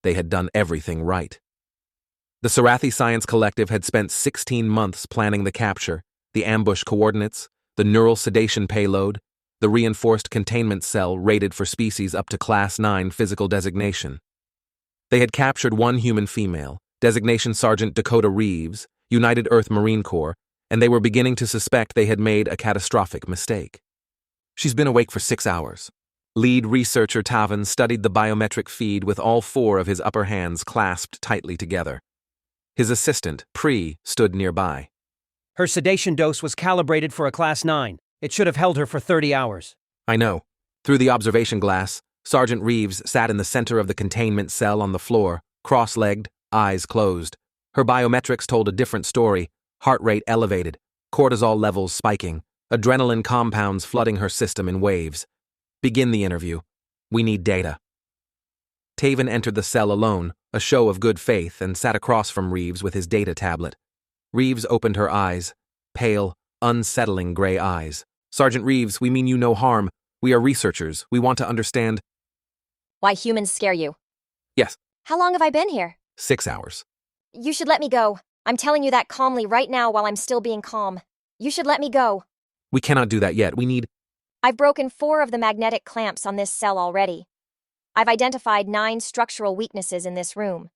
They had done everything right. The Scifi Science Collective had spent 16 months planning the capture, the ambush coordinates, the neural sedation payload, the reinforced containment cell rated for species up to Class 9 physical designation. They had captured one human female, designation Sergeant Dakota Reeves, United Earth Marine Corps, and they were beginning to suspect they had made a catastrophic mistake. She's been awake for 6 hours. Lead researcher Tavan studied the biometric feed with all 4 of his upper hands clasped tightly together. His assistant, Pri, stood nearby. Her sedation dose was calibrated for a Class 9. It should have held her for 30 hours. I know. Through the observation glass, Sergeant Reeves sat in the center of the containment cell on the floor, cross-legged, eyes closed. Her biometrics told a different story, heart rate elevated, cortisol levels spiking, adrenaline compounds flooding her system in waves. Begin the interview. We need data. Taven entered the cell alone, a show of good faith, and sat across from Reeves with his data tablet. Reeves opened her eyes, pale, unsettling gray eyes. Sergeant Reeves, we mean you no harm. We are researchers. We want to understand. Why humans scare you? Yes. How long have I been here? 6 hours. You should let me go. I'm telling you that calmly right now while I'm still being calm. You should let me go. We cannot do that yet. We need. I've broken 4 of the magnetic clamps on this cell already. I've identified 9 structural weaknesses in this room.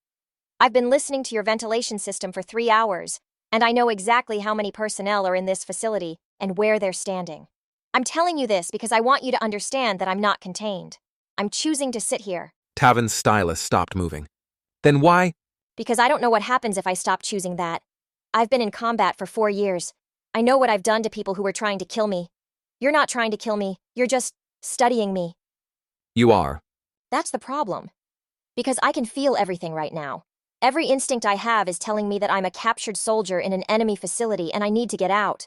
I've been listening to your ventilation system for 3 hours, and I know exactly how many personnel are in this facility and where they're standing. I'm telling you this because I want you to understand that I'm not contained. I'm choosing to sit here. Tavan's stylus stopped moving. Then why? Because I don't know what happens if I stop choosing that. I've been in combat for 4 years. I know what I've done to people who were trying to kill me. You're not trying to kill me, you're just studying me. You are. That's the problem. Because I can feel everything right now. Every instinct I have is telling me that I'm a captured soldier in an enemy facility and I need to get out.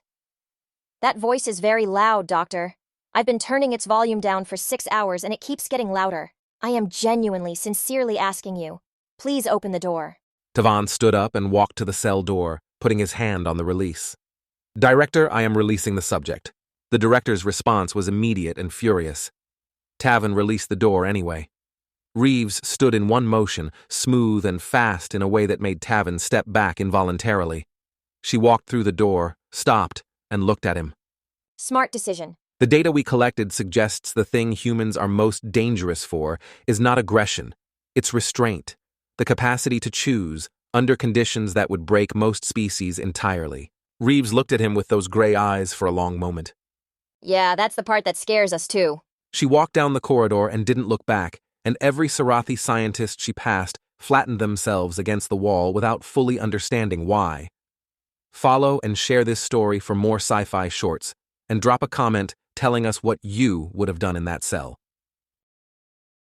That voice is very loud, Doctor. I've been turning its volume down for 6 hours and it keeps getting louder. I am genuinely, sincerely asking you. Please open the door. Tavan stood up and walked to the cell door, putting his hand on the release. Director, I am releasing the subject. The director's response was immediate and furious. Tavan released the door anyway. Reeves stood in one motion, smooth and fast in a way that made Tavan step back involuntarily. She walked through the door, stopped, and looked at him. Smart decision. The data we collected suggests the thing humans are most dangerous for is not aggression, it's restraint, the capacity to choose under conditions that would break most species entirely. Reeves looked at him with those gray eyes for a long moment. Yeah, that's the part that scares us too. She walked down the corridor and didn't look back, and every Scifi scientist she passed flattened themselves against the wall without fully understanding why. Follow and share this story for more sci-fi shorts, and drop a comment telling us what you would have done in that cell.